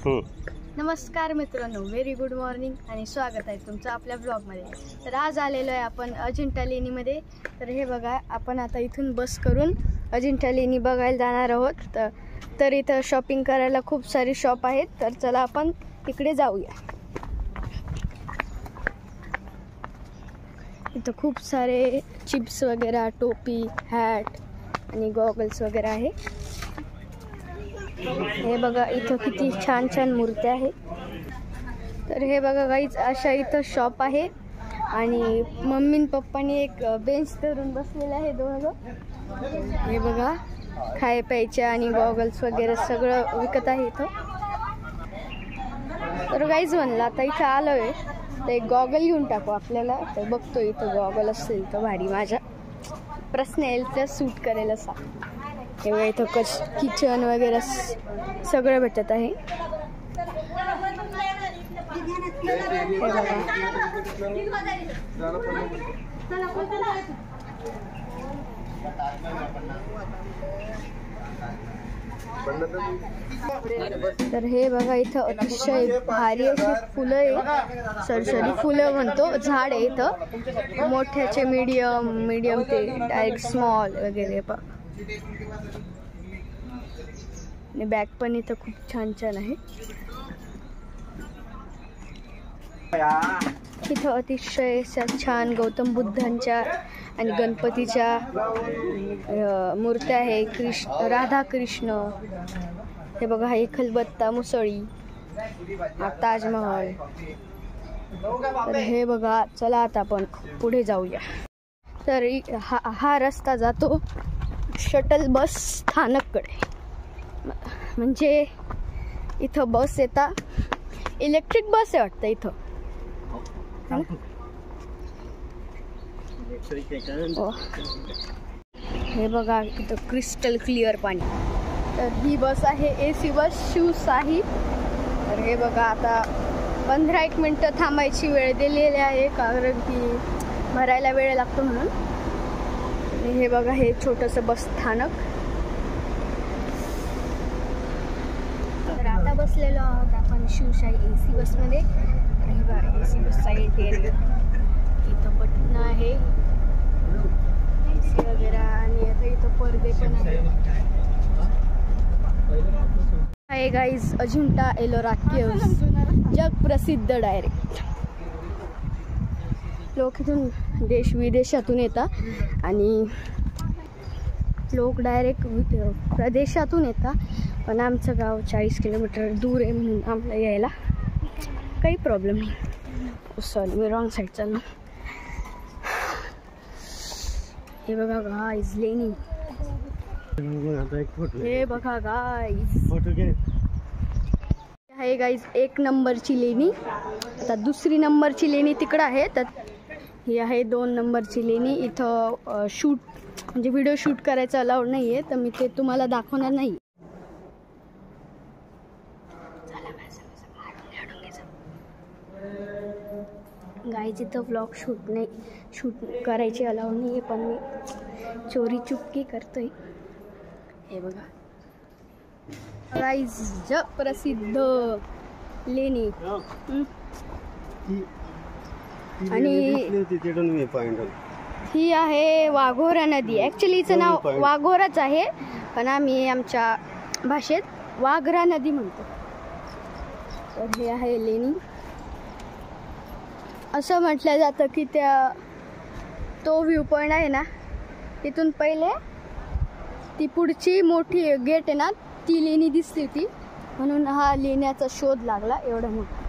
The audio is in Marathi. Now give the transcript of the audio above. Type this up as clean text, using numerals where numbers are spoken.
नमस्कार मित्रांनो, व्हेरी गुड मॉर्निंग आणि स्वागत आहे तुमचं आपल्या ब्लॉगमध्ये. तर आज आलेलो आहे आपण अजिंठा लेणीमध्ये. तर हे बघा, आपण आता इथून बस करून अजिंठा लेणी बघायला जाणार आहोत. तर इथं शॉपिंग करायला खूप सारी शॉप आहेत. तर चला आपण तिकडे जाऊया. इथं खूप सारे चिप्स वगैरे, टोपी, हॅट आणि गॉगल्स वगैरे आहे. हे बघा इथं किती छान छान मूर्त्या आहेत. तर हे बघा गाईज, अशा इथं शॉप आहे आणि मम्मी आणि पप्पानी एक बेंच धरून बसलेले आहे दोघं. हे बघा, खाय प्यायच्या आणि गॉगल्स वगैरे सगळं विकत आहे इथं. तर गाईज म्हणलं आता इथं आलोय तर एक गॉगल घेऊन टाकू आपल्याला. तर बघतो इथं गॉगल असेल तर भारी, माझ्या प्रश्न येईल तर सूट करेल असा. हे बघा इथं किचन वगैरे सगळं भेटत आहे. तर हे बघा इथं अतिशय भारी अशी फुलं आहे. सरसरी फुलं म्हणतो, झाड आहे इथं. मोठ्याचे मीडियम ते डायरेक्ट स्मॉल वगैरे. आणि बॅग पण इथं खूप छान छान आहे. इथं अतिशय छान गौतम बुद्धांच्या आणि गणपतीच्या मूर्त्या आहे. राधा कृष्ण. हे बघा, हे खलबत्ता, मुसळी, ताजमहल. तर हे बघा, चला आता आपण पुढे जाऊया. तर हा रस्ता जातो शटल बस स्थानककडे. म्हणजे इथं बस येता, इलेक्ट्रिक बस आहे वाटतं इथं. हे बघा इथं क्रिस्टल क्लिअर पाणी. तर ही बस आहे AC बस शिवशाही. तर हे बघा, आता 15-1 मिनटं थांबायची वेळ दिलेली आहे कारण की भरायला वेळ लागतो म्हणून. हे बघा, हे छोटंसं बस स्थानक. तर आता बसलेलो आहोत आपण शिवशाही AC बसमध्ये. हे बघा AC बसचा इंटेरियर. इथं बटन आहे AC वगैरे आणि आता इथं पडदे पण आहे. गाईज, अजिंठा एलोरा केव्स जग प्रसिद्ध. डायरेक्ट लोक इथून देश विदेशातून येतात आणि लोक डायरेक्ट प्रदेशातून येतात. पण आमचं गाव 40 किलोमीटर दूर आहे म्हणून आम्हाला यायला काही प्रॉब्लेम नाही. सॉरी, मी रॉंग साईड चाललो. हे बघा गाईज लेणी. हे बघा गाईज, आहे गाईज 1 नंबरची लेणी. आता 2री नंबरची लेणी तिकडं आहे. तर ही आहे 2 नंबरची लेणी. इथं शूट म्हणजे व्हिडिओ शूट करायचं अलाउड नाही आहे, तर मी ते तुम्हाला दाखवणार नाही. गाईज इथं व्लॉग शूट करायची अलाउड नाही आहे, पण मी चोरी चुपकी करतोय. हे बघा गाईज, जग प्रसिद्ध लेणी. आणि ही आहे वाघोरा नदी. ॲक्च्युली हिचं नाव वाघोराच आहे, पण आम्ही आमच्या भाषेत वाघरा नदी म्हणतो. तर हे आहे लेणी. असं म्हटलं जातं की तो व्ह्यू पॉईंट आहे ना, तिथून पहिले ती पुढची मोठी गेट आहे ना, ती लेणी दिसली होती, म्हणून हा लेण्याचा शोध लागला एवढा मोठा.